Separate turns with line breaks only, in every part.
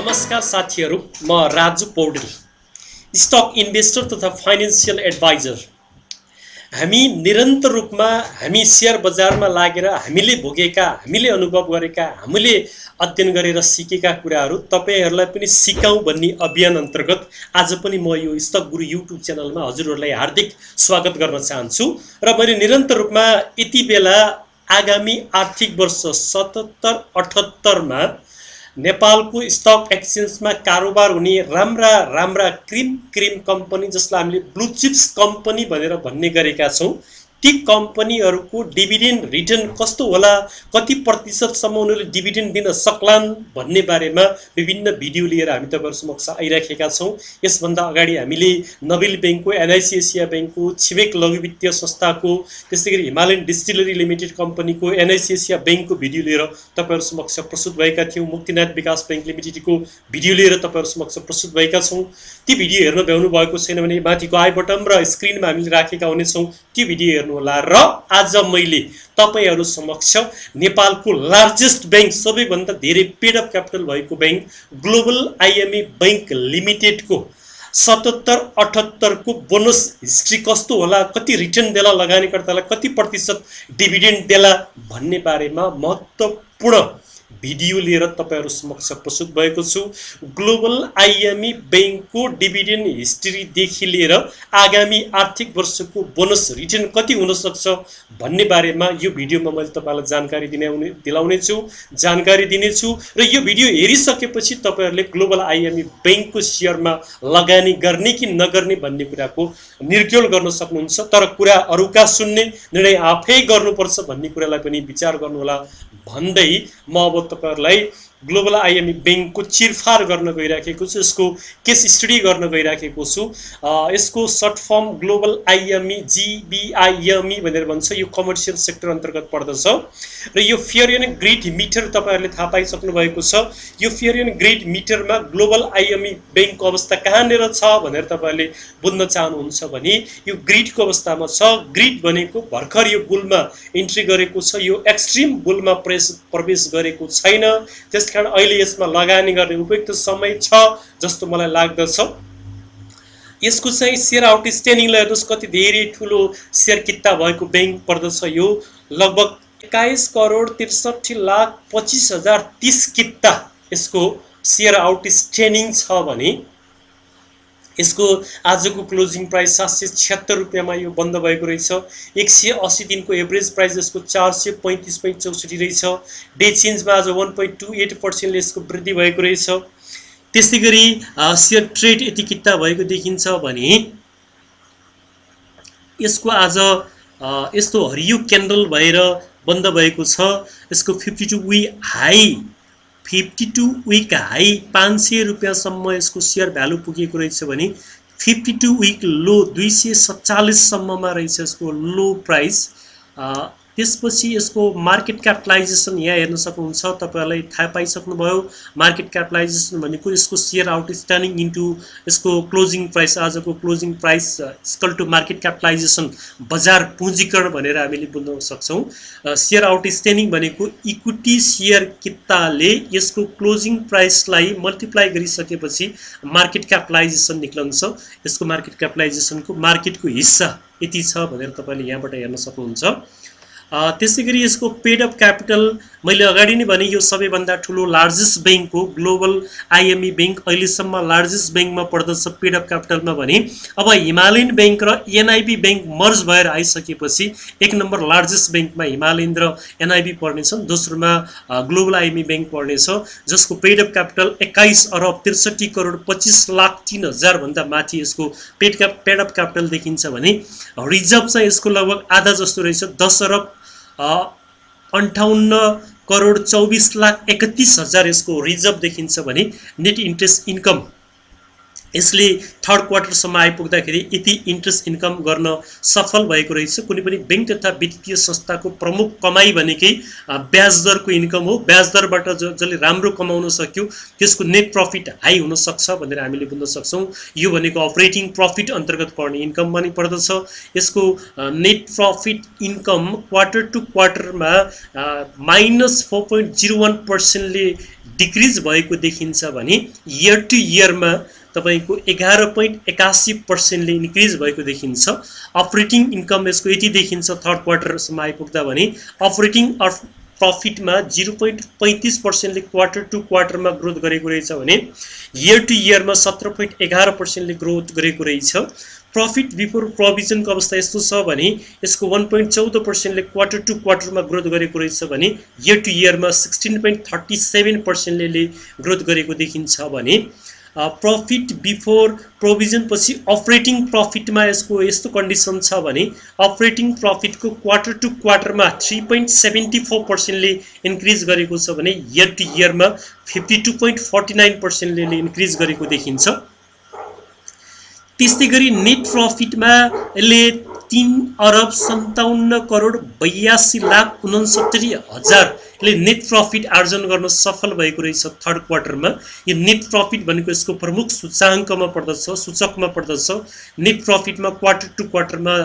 नमस्कार साथीहरु, म राजु पौडेल, स्टक इन्भेस्टर तथा फाइनान्शियल एडभाइजर। हामी निरन्तर रूपमा हामी शेयर बजारमा लागेर हामीले भोगेका, हामीले अनुभव गरेका, हामीले अध्ययन गरेर सिकेका कुराहरू तपाईहरुलाई पनि सिकाऊ भन्ने अभियान अन्तर्गत आज पनि म यो स्टक गुरु युट्युब च्यानलमा हजुरहरुलाई हार्दिक स्वागत गर्न चाहन्छु। र मैले निरन्तर रूपमा यति बेला आगामी आर्थिक वर्ष 77-78 मा नेपालको स्टक एक्सचेन्जमा कारोबार हुने राम्रा क्रिम कम्पनी जसलाई हामीले ब्लू चिप्स कम्पनी भनेर भन्ने गरेका छौं, ती कम्पनीहरुको डिभिडेन्ड रिटर्न कस्तो होला, कति प्रतिशतसम्म उनीहरुले डिभिडेन्ड दिन सक्लान् भन्ने बारेमा विभिन्न भिडियो लिएर हामी तपाईहरु समक्ष आइराखेका छौं। यसभन्दा अगाडि हामीले नबिल बैंकको, एनआईसी एसिया बैंकको, छिमेक लघु वित्तीय संस्थाको, त्यसैगरी हिमालयन डिस्टिलरी लिमिटेड कम्पनीको, एनआईसी एसिया बैंकको भिडियो लिएर तपाईहरु समक्ष प्रस्तुत भएका थियौं। मुक्तिनाथ विकास बैंक लिमिटेडको भिडियो लिएर तपाईहरु समक्ष प्रस्तुत भएका छौं। ती भिडियो हेर्न भ्याउनु भएको छैन भने माथिको आई बटन र स्क्रिनमा हामीले राखेका हुनेछौं, ती भिडियो हेर्नु होला। र आज मैले तपाईहरु समक्ष नेपालको लार्जेस्ट बैंक, सबैभन्दा धेरै पेड अफ क्यापिटल भएको बैंक ग्लोबल आईएमई बैंक लिमिटेडको 77-78 को बोनस हिस्ट्री कस्तो होला, कति रिटर्न देला लगानीकर्तालाई, कति प्रतिशत डिभिडेन्ड देला भन्ने बारेमा महत्त्वपूर्ण भिडियो लिएर तपाईहरु समक्ष प्रस्तुत भएको छु। ग्लोबल आईएमई बैंकको डिभिडेन्ड हिस्ट्री देखि लिएर आगामी आर्थिक वर्षको बोनस रिटर्न कति हुन सक्छ भन्ने बारेमा यो भिडियोमा मैले तपाईलाई जानकारी दिनेछु र यो भिडियो हेरिसकेपछि तपाईहरुले ग्लोबल आईएमई बैंकको शेयरमा लगानी गर्ने कि नगर्ने भन्ने कुराको निर्क्योल गर्न सक्नुहुन्छ। तर कुरा अरूका सुन्ने, निर्णय आफै गर्नुपर्छ भन्ने कुरालाई पनि विचार गर्नु होला भन्दै म अब तपाईहरुलाई ग्लोबल आईएमई बैंकको चिरफार गर्न गइराखेको छु, यसको केस स्टडी गर्न गइराखेको छु। यसको सर्ट फर्म ग्लोबल आईएमई जीबीआईएमई भनेर भन्छ। यो कमर्सियल सेक्टर अन्तर्गत पर्दछ र यो फेयर एन्ड ग्रिड मिटर तपाईहरुले थाहा पाइसक्नु भएको छ। यो फेयर एन्ड ग्रिड मिटरमा ग्लोबल आईएमई बैंकको अवस्था कहाँनेर छ भनेर तपाईहरुले बुझ्न चाहनुहुन्छ भने यो ग्रिडको अवस्थामा छ। ग्रिड भनेको भर्खर यो बुलमा इन्ट्री गरेको छ, यो एक्सट्रिम बुलमा प्रवेश गरेको छैन, त्यसकारण अहिले यसमा लगानी गर्ने उपयुक्त समय छ जस्तो मलाई लाग्दछ। यसको चाहिँ शेयर आउटस्ट्यान्डिङलाई हेर्नुस् कति धेरै ठूलो शेयर किता भएको बैंक पर्दछ। यो लगभग 21,63,25,030 किता यसको शेयर आउटस्ट्यान्डिङ छ भने यसको आजको क्लोजिङ प्राइस 776 रुपैयाँमा यो बन्द भएको रहेछ। 180 दिनको एभरेज प्राइस यसको 435.64 रहेछ। डे चेन्जमा आज 1.28% ले यसको वृद्धि भएको रहेछ। त्यसैगरी शेयर ट्रेड यति किता भएको देखिन्छ भने यसको आज यस्तो हरियो क्यान्डल भएर बन्द भएको छ। यसको 52 वीक हाई 500 रुपैयाँसम्म यसको शेयर भ्यालु पुगेको रहेछ भने 52 वीक लो 247 सम्ममा रहेछ यसको लो प्राइस। त्यसपछि यसको मार्केट क्यापिटलाइजेसन यहाँ हेर्न सक्नुहुन्छ, तपाईहरुलाई थाहा पाइसक्नुभयो। मार्केट क्यापिटलाइजेसन भनेको यसको शेयर आउटस्ट्यान्डिङ इन्टु यसको क्लोजिङ प्राइस, आजको closing price equal to market capitalisation, बजार पुँजीकरण भनेर हामीले बुझ्न सक्छौं। शेयर आउटस्ट्यान्डिङ भनेको इक्विटी शेयर किताले यसको क्लोजिङ प्राइसलाई मल्टिप्लाई गरिसकेपछि मार्केट क्यापिटलाइजेसन निक्लन्छ। यसको मार्केट क्यापिटलाइजेसनको मार्केटको हिस्सा यति छ भनेर तपाईले यहाँबाट हेर्न सक्नुहुन्छ। त्यसैगरी यसको पेड अफ क्यापिटल मैले अगाडि नै भने यो सबैभन्दा ठूलो लार्जेस्ट बैंक हो। ग्लोबल आईएमई बैंक अहिलेसम्म लार्जेस्ट बैंकमा पर्दछ पेड अफ क्यापिटलमा भने अब हिमालयन बैंक र एनआईबी बैंक मर्ज भएर आइसकेपछि एक नम्बर लार्जेस्ट बैंकमा हिमालयन र एनआईबी पर्नेछन्, दोस्रोमा ग्लोबल आईएमई बैंक पर्नेछ जसको पेड अफ क्यापिटल 21,63,25,03,000 भन्दा माथि यसको पेड अफ क्यापिटल देखिन्छ भने रिजर्भ चाहिँ यसको लगभग आधा जस्तो रहेछ, 10,58,24,31,000 यसको रिजर्भ देखिन्छ भने नेट इन्ट्रेस्ट इन्कम यसले थर्ड क्वार्टरसम्म आइपुग्दाखेरि यति इन्ट्रेस्ट इन्कम गर्न सफल भएको रहेछ। कुनै पनि बैंक तथा वित्तीय संस्थाको प्रमुख कमाई भनेकै ब्याज दरको इन्कम हो। ब्याज दरबाट जसले राम्रो कमाउन सक्यो त्यसको नेट प्रॉफिट हाई हुन सक्छ भनेर हामीले बुझ्न सक्छौं। यो भनेको अपरेटिङ प्रॉफिट अन्तर्गत पर्ने इन्कम पनि पर्दछ। यसको net profit income quarter to क्वार्टरमा -4.01% ले डिक्रिज भएको देखिन्छ भने इयर टु इयरमा तपाईको 11.81% ले इन्क्रिज भएको देखिन्छ। अपरेटिङ इन्कम यसको यति देखिन्छ थर्ड क्वार्टरसम्म आइपुग्दा भने अपरेटिङ प्रॉफिटमा 0.35% ले क्वार्टर टु क्वार्टरमा ग्रोथ गरेको रहेछ भने इयर टु इयरमा 17.11% ले ग्रोथ गरेको रहेछ। प्रॉफिट बिफोर प्रोभिजन को अवस्था यस्तो छ भने यसको 1.14% ले क्वार्टर टु क्वार्टरमा ग्रोथ गरेको रहेछ भने इयर टु इयरमा 16.37% ले ग्रोथ गरेको देखिन्छ भने प्रॉफिट बिफोर प्रोभिजन पछि अपरेटिङ प्रॉफिटमा यसको यस्तो कन्डिसन छ भने अपरेटिङ प्रॉफिट को क्वार्टर टु क्वार्टरमा 3.74% ले इन्क्रिज गरेको छ भने इयर टु इयरमा 52.49% ले इन्क्रिज गरेको देखिन्छ। त्यस्तै गरी नेट प्रॉफिटमा यसले 3,57,82,69,69,000 ले नेट प्रॉफिट आर्जन गर्न सफल भएको रहेछ थर्ड क्वार्टरमा। यो नेट प्रॉफिट भनेको यसको प्रमुख सूचाङ्कमा पर्दछ, सूचकमा पर्दछ। नेट प्रॉफिटमा क्वार्टर टु क्वार्टरमा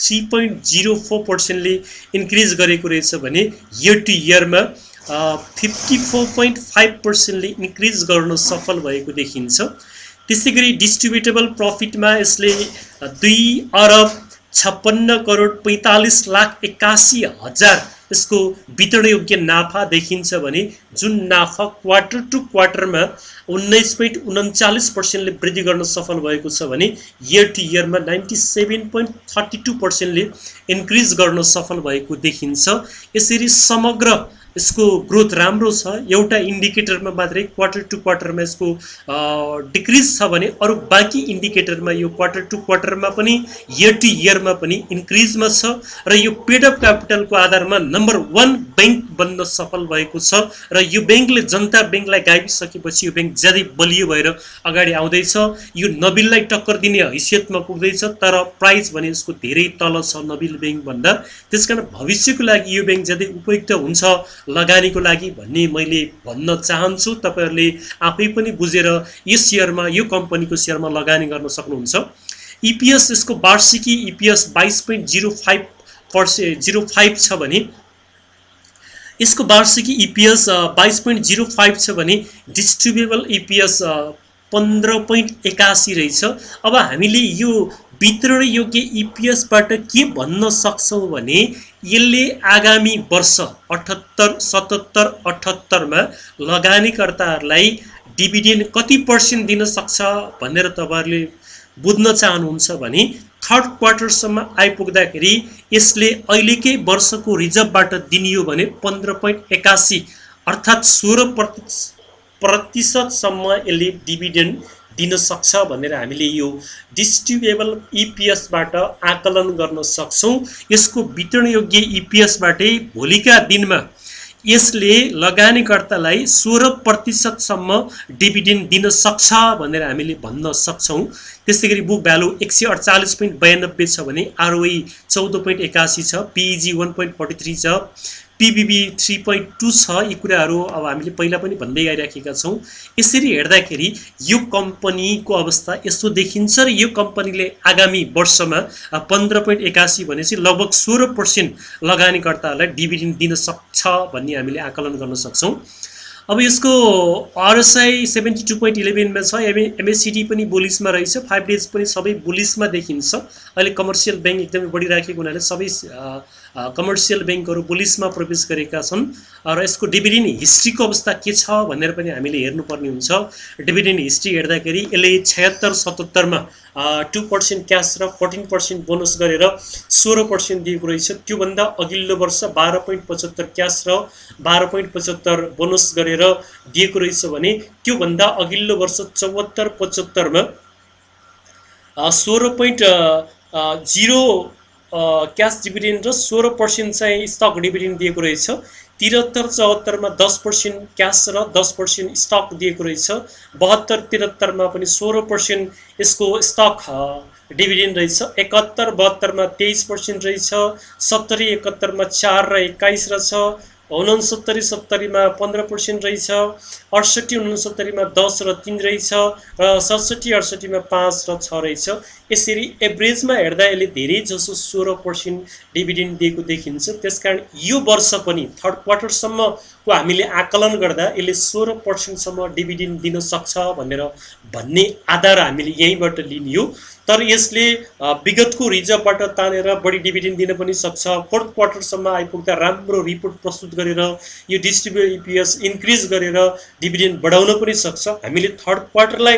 3.04% ले इन्क्रिज गरेको रहेछ भने इयर टु इयरमा 54.5% ले इन्क्रिज गर्न सफल भएको देखिन्छ। त्यसै गरी डिस्ट्रिब्युटेबल प्रॉफिटमा यसले 2,56,45,81,000 यसको वितरण योग्य नाफा देखिन्छ भने जुन नाफा क्वार्टर टु क्वार्टरमा 19.39% ले वृद्धि गर्न सफल भएको छ भने इयर टु इयरमा 97.32% ले इन्क्रिज गर्न सफल भएको देखिन्छ। यसरी समग्र यसको ग्रोथ राम्रो छ। एउटा इन्डिकेटरमा मात्रै क्वार्टर टु क्वार्टरमा यसको डिक्रिज छ भने अरु बाँकी इन्डिकेटरमा यो क्वार्टर टु क्वार्टरमा पनि इयर टु इयरमा पनि इन्क्रिजमा छ र यो पेड अप क्यापिटलको आधारमा नम्बर 1 बैंक बन्न सफल भएको छ र यो बैंकले जनता बैंकलाई गाविसकेपछि यो बैंक ज्यादै बलियो भएर अगाडि आउँदैछ। यो नबिललाई टक्कर दिने हैसियतमा पुग्दैछ तर प्राइस भने यसको धेरै तल छ नबिल बैंक भन्दा। त्यसकारण भविष्यको लागि यो बैंक ज्यादै उपयुक्त हुन्छ लगानीको लागि भन्ने मैले भन्न चाहन्छु। तपाईहरुले आफै पनि बुझेर यो शेयरमा यो कम्पनीको शेयरमा लगानी गर्न सक्नुहुन्छ। ईपीएस यसको वार्षिकी ईपीएस 22.05 छ भने यसको वार्षिकी ईपीएस 22.05 छ भने डिस्ट्रिब्युटेबल ईपीएस 15.81 रहेछ। अब हामीले यो वितरण योग्य ईपीएस बाट के भन्न सक्छौं भने यसले आगामी वर्ष 78, 77, 78 मा लगानीकर्ताहरुलाई डिभिडेन्ड कति पर्सेन्ट दिन सक्छ भनेर तपाईहरुले बुझ्न चाहनुहुन्छ भने थर्ड क्वार्टरसम्म आइपुग्दाखेरि यसले अहिलेकै वर्षको रिजर्भबाट दिनियो भने 15.81 अर्थात 16% सम्म यसले डिभिडेन्ड दिन सक्छ भनेर हामीले यो डिस्ट्रिब्युटेबल ईपीएस बाट आकलन गर्न सक्छौं। यसको वितरण योग्य ईपीएस बाटै भोलिका दिनमा यसले लगानीकर्तालाई 16% सम्म डिभिडेन्ड दिन सक्छ भनेर हामीले भन्न सक्छौं। त्यसैगरी बुक भ्यालु 148.92 छ भने आरओई 14.81 छ, पीईजी 1.43 छ, पीबीबी 3.2 छ। यी कुराहरु अब हामीले पहिला पनि भन्दै आइराखेका छौं। यसरी हेर्दाखेरि यो कम्पनीको अवस्था यस्तो देखिन्छ र यो कम्पनीले आगामी वर्षमा 15.81 भनेपछि लगभग 16% लगानीकर्ताहरुलाई डिभिडेन्ड दिन सक्छ भन्ने हामीले आकलन गर्न सक्छौं। अब यसको आरएसआई 72.11 मा छ। एमएससीडी पनि बुलिशमा रहेछ, 5 डेज पनि सबै बुलिशमा देखिन्छ। अहिले कमर्शियल बैंक एकदमै बढिराखेको हुनाले सबै कमर्शियल बैंकहरु बुलिशमा प्रवेश गरेका छन् र यसको डिभिडेन्ड हिस्ट्रीको अवस्था के छ भनेर पनि हामीले हेर्नुपर्ने हुन्छ। डिभिडेन्ड हिस्ट्री हेर्दाखेरि यसले 76, 77 मा 2% क्याश र 14% बोनस गरेर 16% दिएको रहेछ। त्यो भन्दा अघिल्लो वर्ष 12.75 क्याश र 12.75 बोनस गरेर दिएको रहेछ भने त्यो भन्दा अघिल्लो वर्ष 74, 75 मा 16.0 क्याश डिभिडेन्ड र 16% चाहिँ स्टक डिभिडेन्ड दिएको रहेछ। 73, 74 मा 10% क्याश र 10% स्टक दिएको रहेछ। 72, 73 मा पनि 16% यसको स्टक डिभिडेन्ड रहेछ। 71, 72 मा 23% रहेछ। 70, 71 मा 4 र 21 रहेछ। 69 70 मा 15% रहेछ, 68 69 मा 10 र 3 रहेछ, र 67 68 मा 5 र 6 रहेछ। यसरी एभरेजमा हेर्दा यसले धेरै जसो 16% डिभिडेन्ड दिएको देखिन्छ। त्यसकारण यो वर्ष पनि थर्ड क्वार्टरसम्मको हामीले आकलन गर्दा यसले 16% सम्म डिभिडेन्ड दिन सक्छ भन्ने आधार हामीले यहीँबाट लिनियो। तर यसले विगतको रिजर्भबाट तानेर बढी डिभिडेन्ड दिन पनि सक्छ। फोर्थ क्वार्टरसम्म आइपुग्दा राम्रो रिपोर्ट प्रस्तुत गरेर यो डिस्ट्रिब्युटेड इपिएस इन्क्रिज गरेर डिभिडेन्ड बढाउन पनि सक्छ। हामीले थर्ड क्वार्टरलाई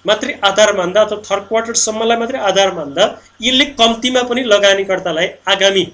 मात्रै आधार मान्दा अथवा थर्ड क्वार्टरसम्मलाई मात्रै आधार मान्दा यसले कम्तीमा पनि लगानीकर्तालाई आगामी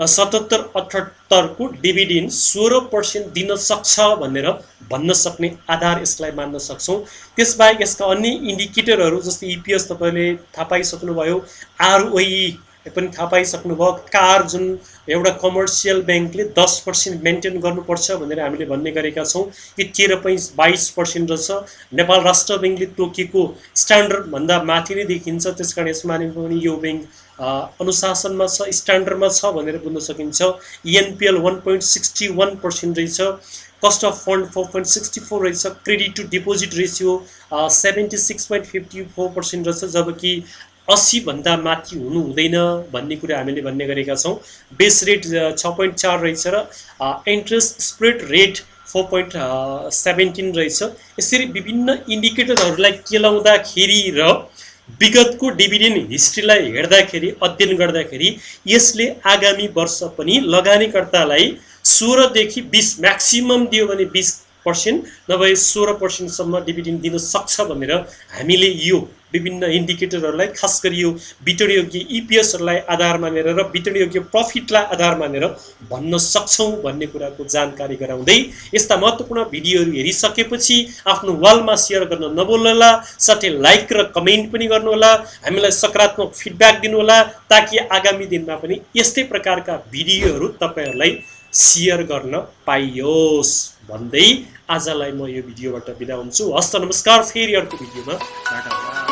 77-78 को डिभिडेन्ड 16% दिन सक्छ भनेर भन्न सक्ने आधार यसलाई मान्न सक्छौं। त्यसबाहेक यसका अन्य इन्डिकेटरहरू जस्तै इपिएस तपाईले थाहा पाइसक्नुभयो, आरओई पनि थाहा पाइसक्नुभयो। कार जुन एउटा कमर्सियल बैंकले 10% मेन्टेन गर्नुपर्छ भनेर हामीले भन्ने गरेका छौं, यो 13.22% रहेछ। नेपाल राष्ट्र बैंकले तोकेको स्ट्यान्डर्ड भन्दा माथि नै देखिन्छ। त्यसकारण यसमा पनि यो बैंक अनुशासनमा छ, स्ट्यान्डर्डमा छ भनेर बुझ्न सकिन्छ। एनपीएल 1.61% रहेछ, कस्ट अफ फन्ड 4.64 रहेछ, क्रेडिट टु डिपोजिट रेसियो 76.54% रहेछ, जबकि 80 भन्दा माथि हुनु हुँदैन भन्ने कुरा हामीले भन्ने गरेका छौं। बेस रेट 6.4 रहेछ र इन्ट्रेस्ट स्प्रेड रेट 4.17 रहेछ। यसरी विभिन्न इन्डिकेटरहरूलाई केलाउँदाखेरि र विगतको डिभिडेन्ड हिस्ट्रीलाई हेर्दाखेरि अध्ययन गर्दाखेरि यसले आगामी वर्ष पनि लगानीकर्तालाई 16 देखि 20 म्याक्सिमम दियो भने 20% नभए 16% सम्म डिभिडेन्ड दिन सक्छ भनेर हामीले यो विभिन्न इन्डिकेटरहरूलाई खास गरी यो वितरण योग्य इपिएसहरूलाई आधार मानेर र वितरण योग्य प्रफिटलाई आधार मानेर भन्न सक्छौं भन्ने कुराको जानकारी गराउँदै यस्ता महत्त्वपूर्ण भिडियोहरू हेरिसकेपछि आफ्नो वालमा शेयर गर्न नभुल्नुहोला, साथै लाइक र कमेन्ट पनि गर्नुहोला, हामीलाई सकारात्मक फिडब्याक दिनुहोला, ताकि आगामी दिनमा पनि यस्तै प्रकारका भिडियोहरू तपाईहरुलाई शेयर गर्न पाइयोस् भन्दै आजलाई म यो भिडियोबाट बिदा हुन्छु। हस्त नमस्कार, फेरि अर्को भिडियोमा भेटौँला।